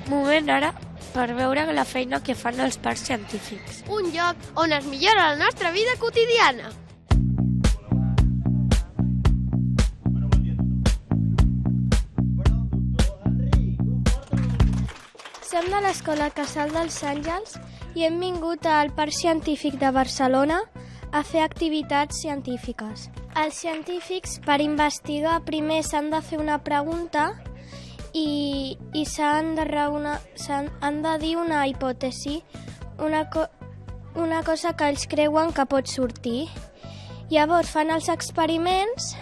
Moment ara per veure la feina que fan els parcs científics. Un lloc on es millora la nostra vida quotidiana. Som de l'Escola Casal dels Àngels i hem vingut al Parc Científic de Barcelona a fer activitats científiques. Els científics, per investigar, primer s'han de fer una pregunta i han de dir una hipòtesi, una cosa que ells creuen que pot sortir. Llavors fan els experiments,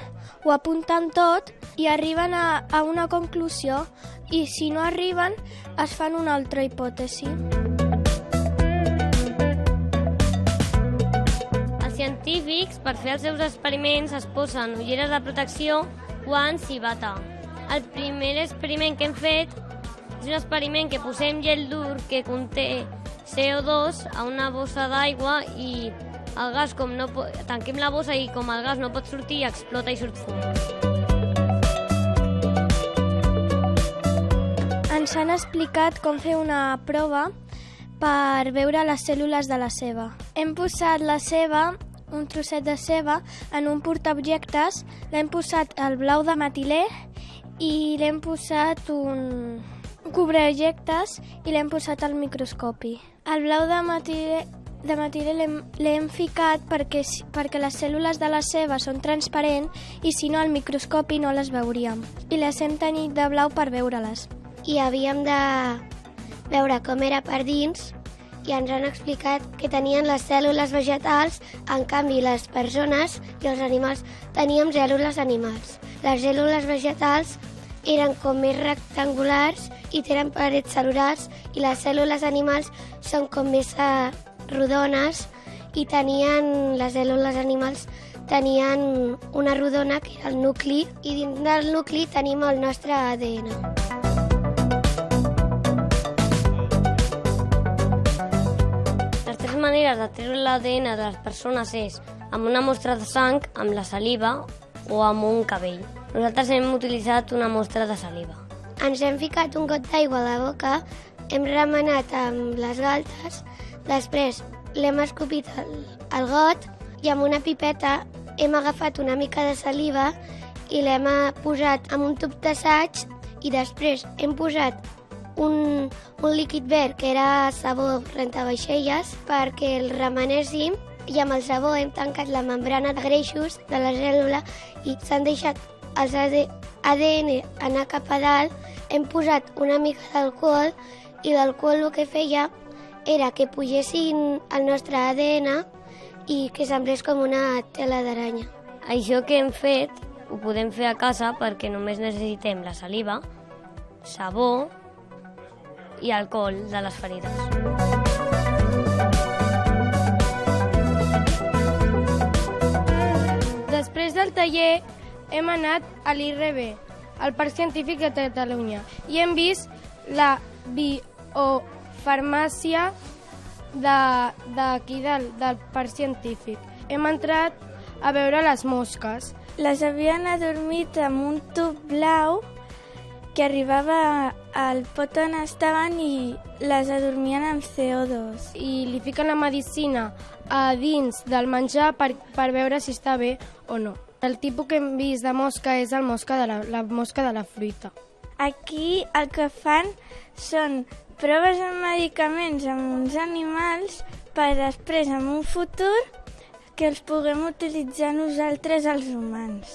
ho apunten tot i arriben a una conclusió, i si no arriben es fan una altra hipòtesi. Els científics, per fer els seus experiments, es posen ulleres de protecció, guants i bata. El primer experiment que hem fet és un experiment que posem gel dur que conté CO2 a una bossa d'aigua i el gas, tanquem la bossa i com el gas no pot sortir, explota i surt fum. Ens han explicat com fer una prova per veure les cèl·lules de la ceba. Hem posat la ceba, un trosset de ceba, en un portaobjectes, l'hem posat el blau de metilè i l'hem posat un cobreobjectes i l'hem posat al microscopi. El blau de metilè l'hem ficat perquè les cèl·lules de la ceba són transparents i si no al microscopi no les veuríem. I les hem tenyit de blau per veure-les. I havíem de veure com era per dins i ens han explicat que tenien les cèl·lules vegetals, en canvi les persones i els animals teníem cèl·lules animals. Les cèl·lules vegetals eren com més rectangulars i tenen parets cel·lulars i les cèl·lules animals són com més rodones i les cèl·lules animals tenien una rodona que era el nucli i dins del nucli tenim el nostre ADN. Maneres de treure l'ADN de les persones és amb una mostra de sang, amb la saliva o amb un cabell. Nosaltres hem utilitzat una mostra de saliva. Ens hem ficat un got d'aigua a la boca, hem remenat amb les galtes, després l'hem escopit al got i amb una pipeta hem agafat una mica de saliva i l'hem posat en un tub d'assaig i després hem posat un líquid verd que era sabó rentavaixelles perquè el remenéssim i amb el sabó hem tancat la membrana de greixos de la cèl·lula i s'han deixat els ADN anar cap a dalt, hem posat una mica d'alcohol i l'alcohol el que feia era que pugessin el nostre ADN i que semblés com una tela d'aranya. Això que hem fet ho podem fer a casa perquè només necessitem la saliva, sabó i alcohol de les ferides. Després del taller hem anat a l'IRB, al Parc Científic de Catalunya, i hem vist la biofarmàcia d'aquí del Parc Científic. Hem entrat a veure les mosques. Les havien adormit amb un tub blau que arribava al pot on estaven i les adormien amb CO2. I li fiquen la medicina a dins del menjar per veure si està bé o no. El tipus que hem vist de mosca és la mosca de la fruita. Aquí el que fan són proves amb medicaments amb uns animals per després, en un futur, que els puguem utilitzar nosaltres, els humans.